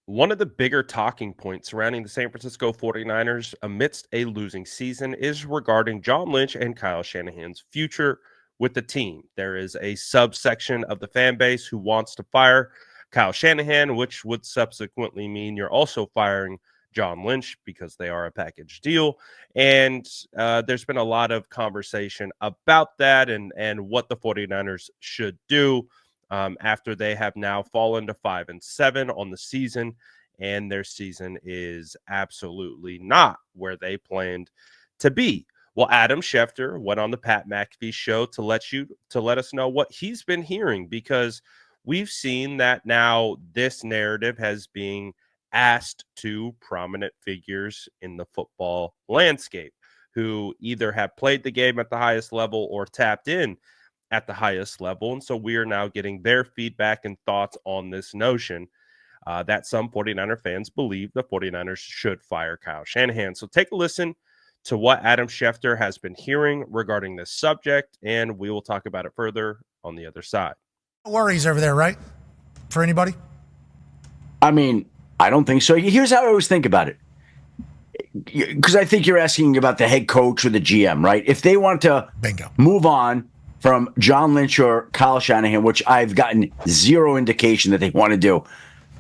One of the bigger talking points surrounding the San Francisco 49ers amidst a losing season is regarding John Lynch and Kyle Shanahan's future with the team. There is a subsection of the fan base who wants to fire Kyle Shanahan, which would subsequently mean you're also firing John Lynch because they are a package deal. And there's been a lot of conversation about that and what the 49ers should do after they have now fallen to 5-7 on the season, and their season is absolutely not where they planned to be. Well, Adam Schefter went on the Pat McAfee show to let us know what he's been hearing, because we've seen that now this narrative has been asked to prominent figures in the football landscape who either have played the game at the highest level or tapped in at the highest level. And so we are now getting their feedback and thoughts on this notion that some 49er fans believe the 49ers should fire Kyle Shanahan. So take a listen to what Adam Schefter has been hearing regarding this subject, and we will talk about it further on the other side. Worries over there, right? For anybody? I mean, I don't think so. Here's how I always think about it. Because I think you're asking about the head coach or the GM, right? If they want to move on from John Lynch or Kyle Shanahan, which I've gotten zero indication that they want to do,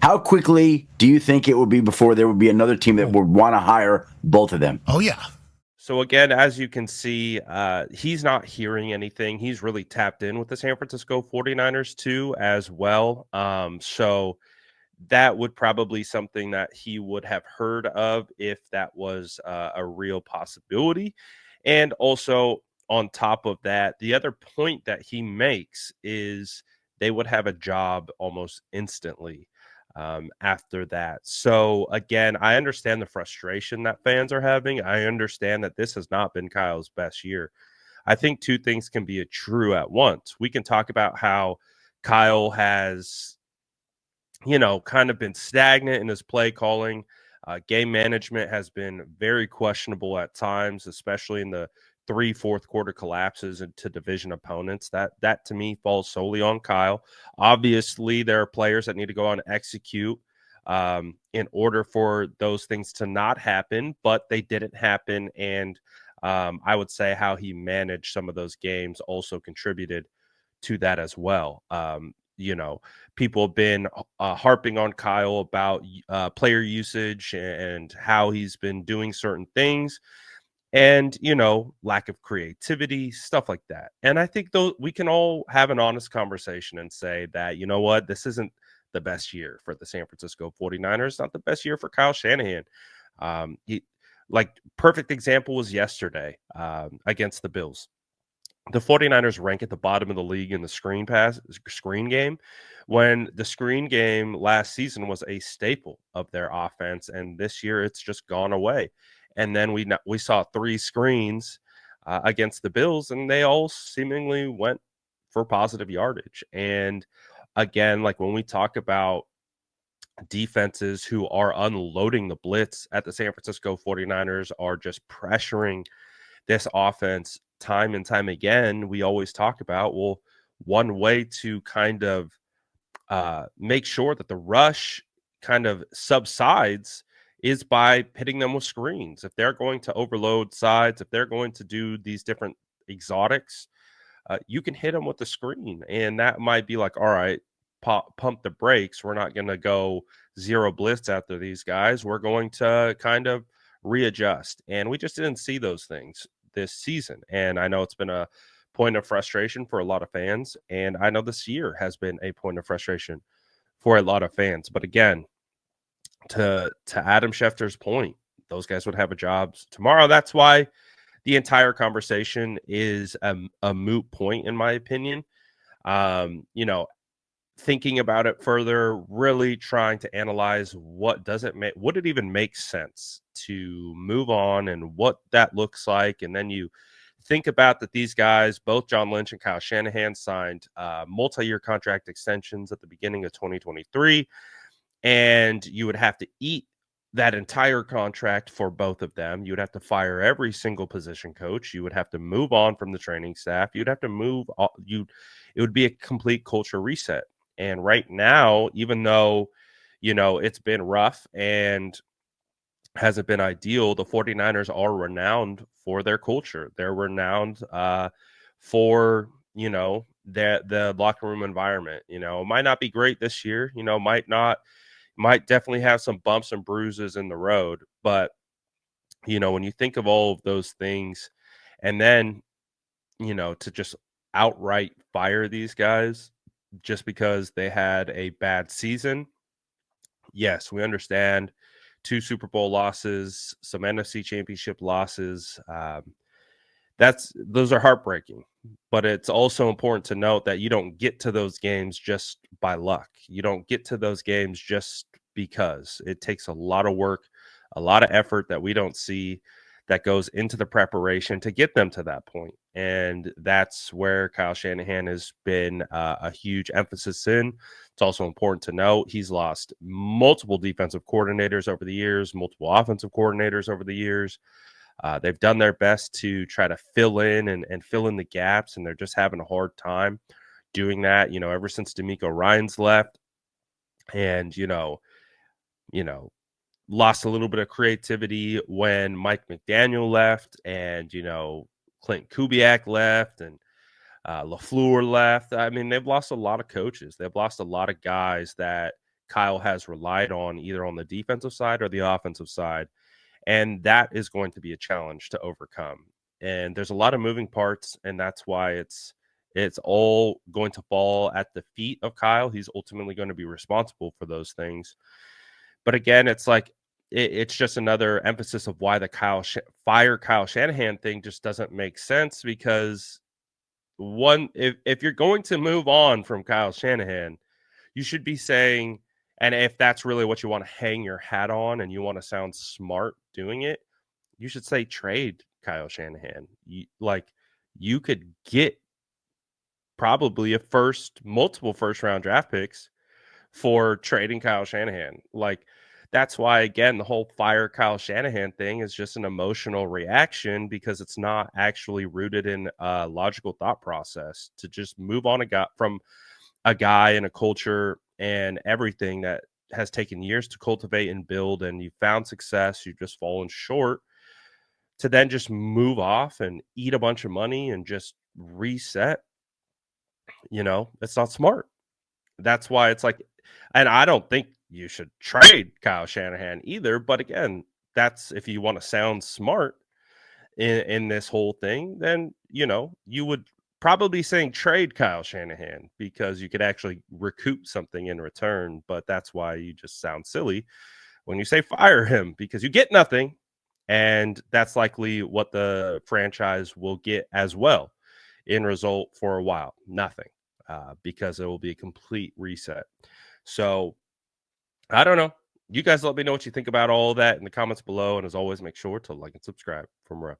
how quickly do you think it would be before there would be another team that would want to hire both of them? Oh, yeah. So again, as you can see, he's not hearing anything. He's really tapped in with the San Francisco 49ers too, as well. So that would probably something that he would have heard of if that was a real possibility. And also on top of that, the other point that he makes is they would have a job almost instantly after that. So again, I understand the frustration that fans are having. I understand that this has not been Kyle's best year. I think two things can be true at once. We can talk about how Kyle has, kind of been stagnant in his play calling. Game management has been very questionable at times, especially in the fourth quarter collapses into division opponents. That to me falls solely on Kyle. Obviously, there are players that need to go out and execute in order for those things to not happen, but they didn't happen. And I would say how he managed some of those games also contributed to that as well. People have been harping on Kyle about player usage and how he's been doing certain things and, lack of creativity, stuff like that. And I think though we can all have an honest conversation and say that, you know what, this isn't the best year for the San Francisco 49ers, not the best year for Kyle Shanahan. Perfect example was yesterday against the Bills. The 49ers rank at the bottom of the league in the screen game, when the screen game last season was a staple of their offense, and this year it's just gone away. And then we saw three screens against the Bills, and they all seemingly went for positive yardage. And again, like when we talk about defenses who are unloading the blitz at the San Francisco 49ers, are just pressuring this offense time and time again, we always talk about, well, one way to kind of make sure that the rush kind of subsides is by pitting them with screens. If they're going to overload sides, if they're going to do these different exotics, you can hit them with the screen. And that might be like, all right, pump the brakes. We're not going to go zero blitz after these guys. We're going to kind of readjust. And we just didn't see those things this season. And I know it's been a point of frustration for a lot of fans. And I know this year has been a point of frustration for a lot of fans. But again, to Adam Schefter's point, those guys would have a job tomorrow. That's why the entire conversation is a moot point, in my opinion. Thinking about it further, really trying to analyze would it even make sense to move on and what that looks like. And then you think about that these guys, both John Lynch and Kyle Shanahan, signed multi-year contract extensions at the beginning of 2023. And you would have to eat that entire contract for both of them. You would have to fire every single position coach. You would have to move on from the training staff. You'd have to it would be a complete culture reset. And right now, even though, it's been rough and hasn't been ideal. The 49ers are renowned for their culture. They're renowned for, the locker room environment. It might not be great this year, might definitely have some bumps and bruises in the road. But, when you think of all of those things and then, to just outright fire these guys just because they had a bad season. Yes, we understand 2 Super Bowl losses, some NFC championship losses. Those are heartbreaking, but it's also important to note that you don't get to those games just by luck. You don't get to those games just because. It takes a lot of work, a lot of effort that we don't see that goes into the preparation to get them to that point. And that's where Kyle Shanahan has been a huge emphasis in. It's also important to note he's lost multiple defensive coordinators over the years, multiple offensive coordinators over the years. They've done their best to try to fill in and fill in the gaps, and they're just having a hard time doing that. Ever since D'Amico Ryans left, and lost a little bit of creativity when Mike McDaniel left, and Clint Kubiak left, and LaFleur left. I mean, they've lost a lot of coaches. They've lost a lot of guys that Kyle has relied on either on the defensive side or the offensive side. And that is going to be a challenge to overcome. And there's a lot of moving parts, and that's why it's all going to fall at the feet of Kyle. He's ultimately going to be responsible for those things. But again, it's like it's just another emphasis of why the fire Kyle Shanahan thing just doesn't make sense, because if you're going to move on from Kyle Shanahan, you should be saying, and if that's really what you want to hang your hat on and you want to sound smart doing it, you should say trade Kyle Shanahan. You could get probably multiple first round draft picks for trading Kyle Shanahan. That's why, again, the whole fire Kyle Shanahan thing is just an emotional reaction, because it's not actually rooted in a logical thought process to just move on from a guy and a culture and everything that has taken years to cultivate and build, and you found success, you've just fallen short, to then just move off and eat a bunch of money and just reset. It's not smart. That's why it's like, and I don't think you should trade Kyle Shanahan either. But again, that's if you want to sound smart in this whole thing, then you would probably saying trade Kyle Shanahan because you could actually recoup something in return. But that's why you just sound silly when you say fire him, because you get nothing. And that's likely what the franchise will get as well in result for a while. Nothing, because it will be a complete reset. So I don't know. You guys let me know what you think about all that in the comments below. And as always, make sure to like and subscribe for more.